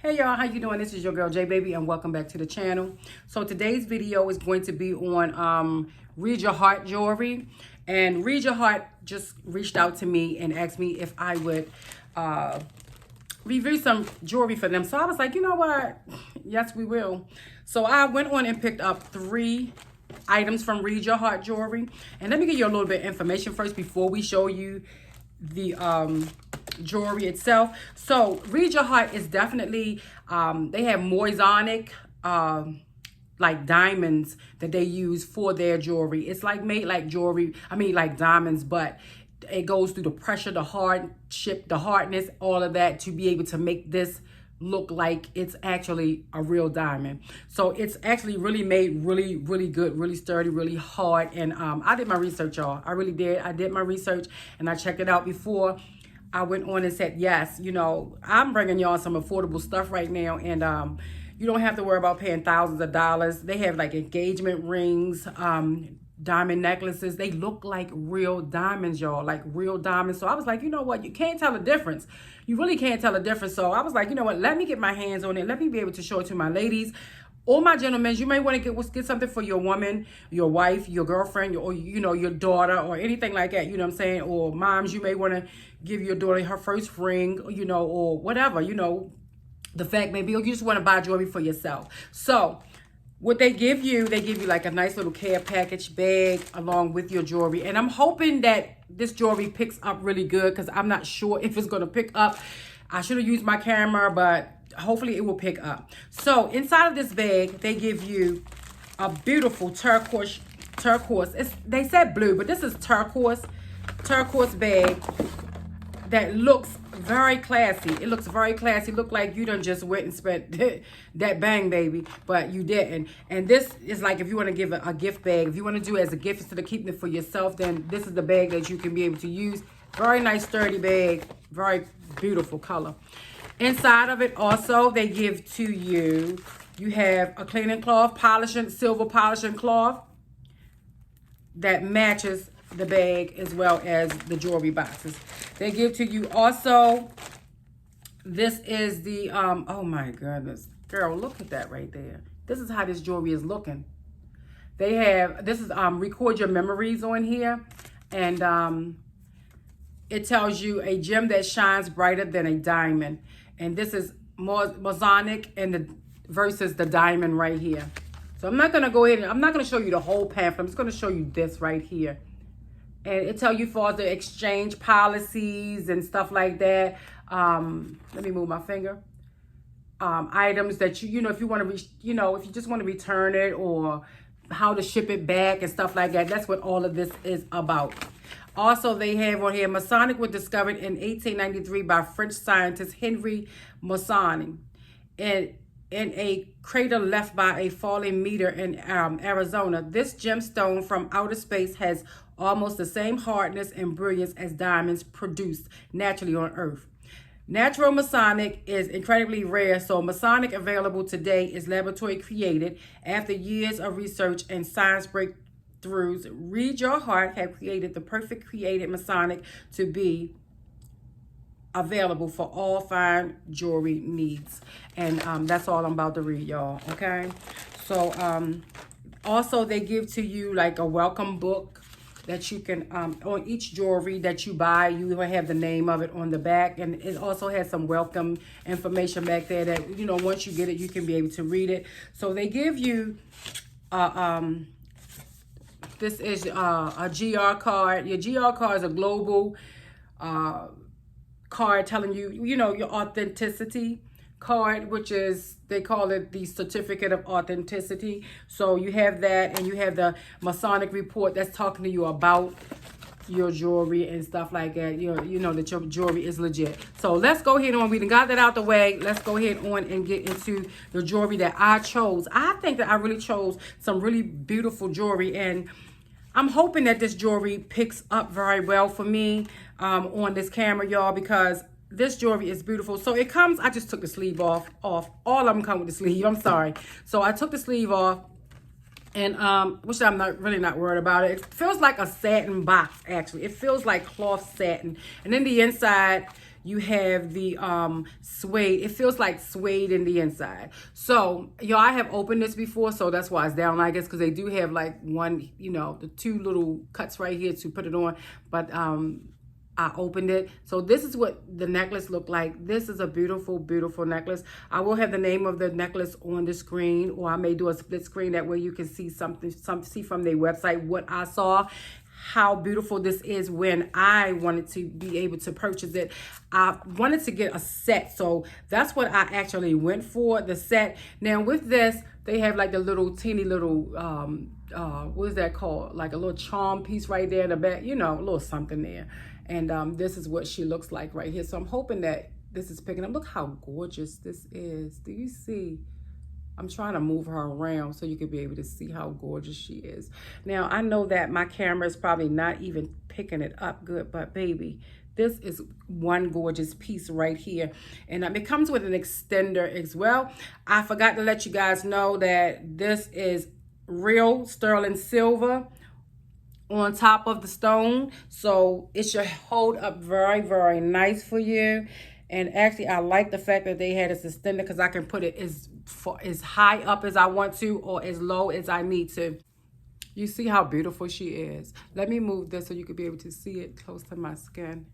Hey y'all, how you doing? This is your girl J Baby and welcome back to the channel. So today's video is going to be on Read Your Heart jewelry. And Read Your Heart just reached out to me and asked me if I would review some jewelry for them. So I was like, you know what? Yes, we will. So I went on and picked up 3 items from Read Your Heart jewelry. And let me give you a little bit of information first before we show you the jewelry itself. So Read Your Heart is definitely they have Moissanite like diamonds that they use for their jewelry. It's like made like jewelry, like diamonds, but it goes through the pressure, the hardship, the hardness, all of that to be able to make this look like it's actually a real diamond. So it's actually really made really good, really sturdy, really hard. And I did my research, y'all. I really did. I did my research and I checked it out before I went on and said, yes, you know, I'm bringing y'all some affordable stuff right now. And you don't have to worry about paying thousands of dollars. They have like engagement rings, diamond necklaces. They look like real diamonds, y'all, like real diamonds. So I was like, you know what? You can't tell the difference. You really can't tell the difference. So I was like, you know what? Let me get my hands on it. Let me be able to show it to my ladies. Or my gentlemen, you may want to get something for your woman, your wife, your girlfriend, or your daughter, or anything like that. You know what I'm saying? Or moms, you may want to give your daughter her first ring, or whatever. The fact maybe you just want to buy jewelry for yourself. So what they give you like a nice little care package bag along with your jewelry. And I'm hoping that this jewelry picks up really good because I'm not sure if it's going to pick up. I should have used my camera, but hopefully it will pick up. So inside of this bag, they give you a beautiful turquoise. They said blue, but this is turquoise bag that looks very classy. It looks very classy. Look like you done just went and spent that bang, baby, but you didn't. And this is like if you want to give a gift bag, if you want to do it as a gift instead of keeping it for yourself, then this is the bag that you can be able to use. Very nice, sturdy bag. Very beautiful color. Inside of it also, they give to you, you have a cleaning cloth, silver polishing cloth that matches the bag as well as the jewelry boxes. They give to you also, this is the, oh my goodness, girl, look at that right there. This is how this jewelry is looking. They have, this is record your memories on here. And it tells you a gem that shines brighter than a diamond. And this is Moissanite and versus the diamond right here. So I'm not going to go ahead and I'm not going to show you the whole pamphlet. I'm just going to show you this right here. And it tells you for the exchange policies and stuff like that. Let me move my finger. Items that if you want to, if you just want to return it or how to ship it back and stuff like that. That's what all of this is about. Also, they have on here, Moissanite was discovered in 1893 by French scientist Henry Moissanite in a crater left by a falling meteor in Arizona. This gemstone from outer space has almost the same hardness and brilliance as diamonds produced naturally on Earth. Natural Moissanite is incredibly rare, so Moissanite available today is laboratory created after years of research and science breakthroughs. Read Your Heart have created the perfect created Moissanite to be available for all fine jewelry needs. And that's all I'm about to read, y'all. Okay. So also they give to you like a welcome book that you can on each jewelry that you buy, you will have the name of it on the back, and it also has some welcome information back there that once you get it you can be able to read it. So they give you this is a GR card. Your GR card is a global card telling you, your authenticity card, which is, they call it the certificate of authenticity. So you have that, and you have the Masonic report that's talking to you about your jewelry and stuff like that. You know that your jewelry is legit. So let's go ahead on. We done got that out the way. Let's go ahead on and get into the jewelry that I chose. I think that I really chose some really beautiful jewelry, and I'm hoping that this jewelry picks up very well for me on this camera, y'all, because this jewelry is beautiful. So it comes, I just took the sleeve off. All of them come with the sleeve. I'm sorry. So I took the sleeve off, and which I'm really not worried about it. It feels like a satin box, actually. It feels like cloth satin. And then the inside, You have the suede. It feels like suede in the inside. So, y'all, I have opened this before, so that's why it's down like this, because they do have like one, you know, the two little cuts right here to put it on. But I opened it. So this is what the necklace looked like. This is a beautiful, beautiful necklace. I will have the name of the necklace on the screen, or I may do a split screen. That way you can see see from their website what I saw, how beautiful this is. When I wanted to be able to purchase it, I wanted to get a set. So that's what I actually went for, the set. Now with this, they have like the little teeny little, what is that called? Like a little charm piece right there in the back, you know, a little something there. And this is what she looks like right here. So I'm hoping that this is picking up. Look how gorgeous this is. Do you see? I'm trying to move her around so you can be able to see how gorgeous she is. Now, I know that my camera is probably not even picking it up good, but baby, this is one gorgeous piece right here. And it comes with an extender as well. I forgot to let you guys know that this is real sterling silver on top of the stone, so it should hold up very, very nice for you. And actually, I like the fact that they had this extender, because I can put it as high up as I want to, or as low as I need to. You see how beautiful she is. Let me move this so you could be able to see it close to my skin.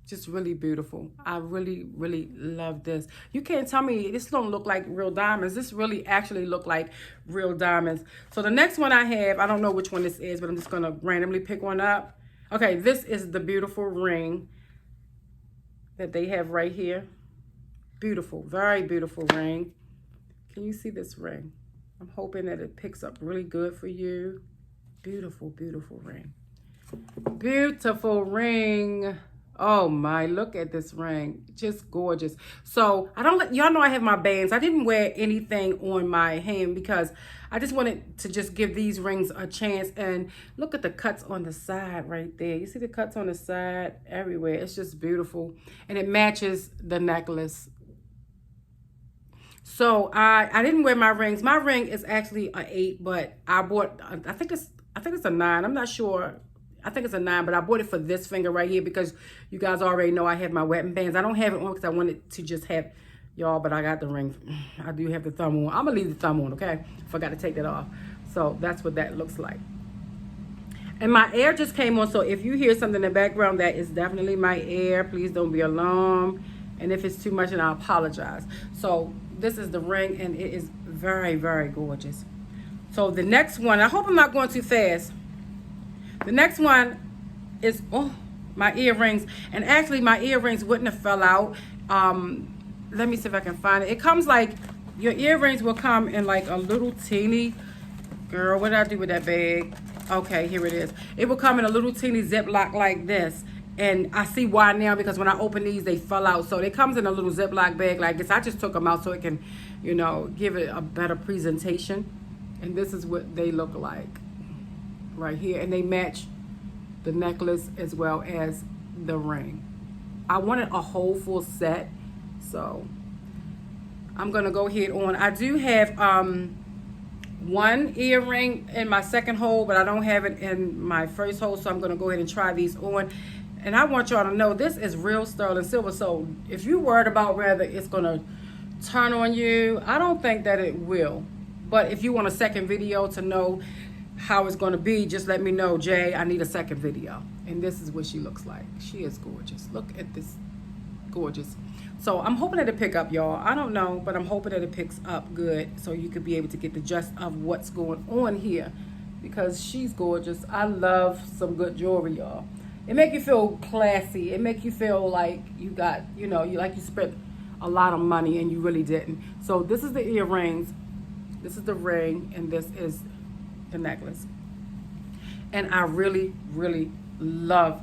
Just really beautiful. I really, really love this. You can't tell me this don't look like real diamonds. This really actually look like real diamonds. So the next one I have, I don't know which one this is, but I'm just going to randomly pick one up. Okay, this is the beautiful ring that they have right here. Beautiful, very beautiful ring. Can you see this ring? I'm hoping that it picks up really good for you. Beautiful, beautiful ring. Beautiful ring. Oh my, look at this ring. Just gorgeous. So y'all know I have my bands. I didn't wear anything on my hand because I just wanted to just give these rings a chance. And look at the cuts on the side right there. You see the cuts on the side everywhere. It's just beautiful. And it matches the necklace. So I didn't wear my rings. My ring is actually an 8, but I bought, I think it's a 9. I'm not sure. I think it's a 9, but I bought it for this finger right here because you guys already know I have my wedding bands. I don't have it on because I wanted to just have y'all, but I got the ring. I do have the thumb on. I'm going to leave the thumb on, okay? Forgot to take that off. So that's what that looks like. And my air just came on, so if you hear something in the background, that is definitely my air. Please don't be alarmed. And if it's too much, then I apologize. So this is the ring, and it is very, very gorgeous. So the next one, I hope I'm not going too fast. The next one is, my earrings. And actually, my earrings wouldn't have fell out. Let me see if I can find it. It comes like, your earrings will come in like a little teeny, girl, what did I do with that bag? Okay, here it is. It will come in a little teeny Ziploc like this. And I see why now, because when I open these, they fell out. So it comes in a little Ziploc bag like this. I just took them out so it can, you know, give it a better presentation. And this is what they look like right here. And they match the necklace as well as the ring. I wanted a whole full set. So I'm going to go ahead on. I do have one earring in my second hole, but I don't have it in my first hole. So I'm going to go ahead and try these on. And I want y'all to know this is real sterling silver. So if you're worried about whether it's going to turn on you, I don't think that it will. But if you want a second video to know how it's going to be, just let me know, Jay. I need a second video. And this is what she looks like. She is gorgeous. Look at this. Gorgeous. So I'm hoping that it pick up, y'all. I don't know, but I'm hoping that it picks up good so you could be able to get the gist of what's going on here, because she's gorgeous. I love some good jewelry, y'all. It make you feel classy. It make you feel like you got, you know, you spent a lot of money and you really didn't. So this is the earrings. This is the ring, and this is the necklace. And I really, really love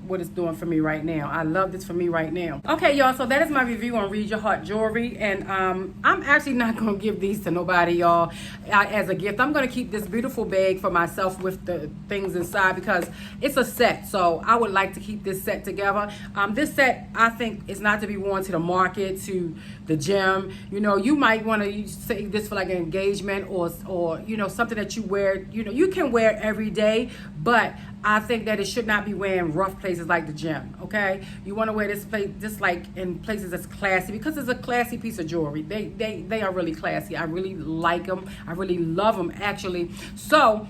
what it's doing for me right now. I love this for me right now. Okay, y'all, so that is my review on Read Your Heart jewelry. And I'm actually not going to give these to nobody, y'all, as a gift. I'm going to keep this beautiful bag for myself with the things inside because it's a set. So I would like to keep this set together. This set, I think, is not to be worn to the market, to the gym. You know, you might want to save this for like an engagement or you know, something that you wear. You know, you can wear every day, but I think that it should not be wearing rough places like the gym, okay? You want to wear this place just like in places that's classy, because it's a classy piece of jewelry. They are really classy. I really like them. I really love them, actually. So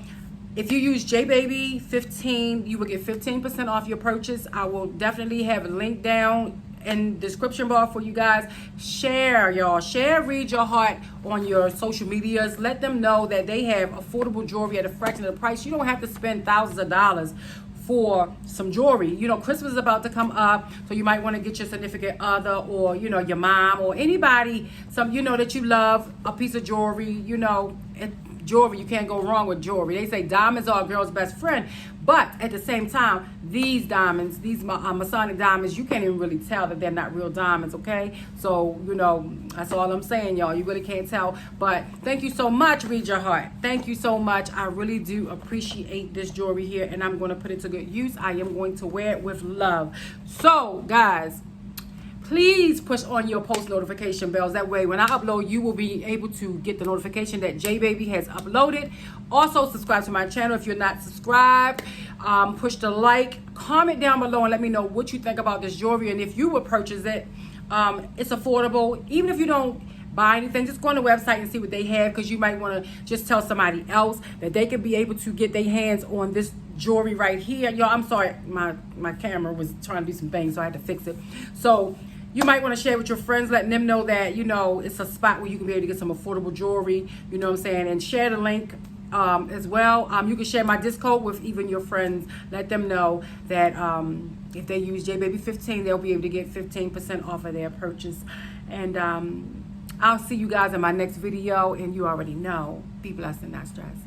if you use JBaby15, you will get 15% off your purchase. I will definitely have a link down in the description bar for you guys. Share, y'all. Share Read Your Heart on your social medias. Let them know that they have affordable jewelry at a fraction of the price. You don't have to spend thousands of dollars for some jewelry. You know, Christmas is about to come up, so you might want to get your significant other, or you know, your mom, or anybody, some, you know, that you love, a piece of jewelry. You know, jewelry, you can't go wrong with jewelry. They say diamonds are a girl's best friend, but at the same time, these diamonds, these Moissanite diamonds, you can't even really tell that they're not real diamonds, okay? So, you know, that's all I'm saying, y'all. You really can't tell. But thank you so much, Read Your Heart. Thank you so much. I really do appreciate this jewelry here, and I'm going to put it to good use. I am going to wear it with love. So, guys, please push on your post notification bells. That way, when I upload, you will be able to get the notification that JBaby has uploaded. Also, subscribe to my channel if you're not subscribed. Push the like. Comment down below and let me know what you think about this jewelry and if you would purchase it. It's affordable. Even if you don't buy anything, just go on the website and see what they have, because you might want to just tell somebody else that they could be able to get their hands on this jewelry right here. Y'all, I'm sorry, my camera was trying to do some things, so I had to fix it. So you might want to share with your friends, letting them know that, you know, it's a spot where you can be able to get some affordable jewelry, you know what I'm saying, and share the link as well. You can share my discount with even your friends. Let them know that if they use JBaby15, they'll be able to get 15% off of their purchase. And I'll see you guys in my next video, and you already know, be blessed and not stressed.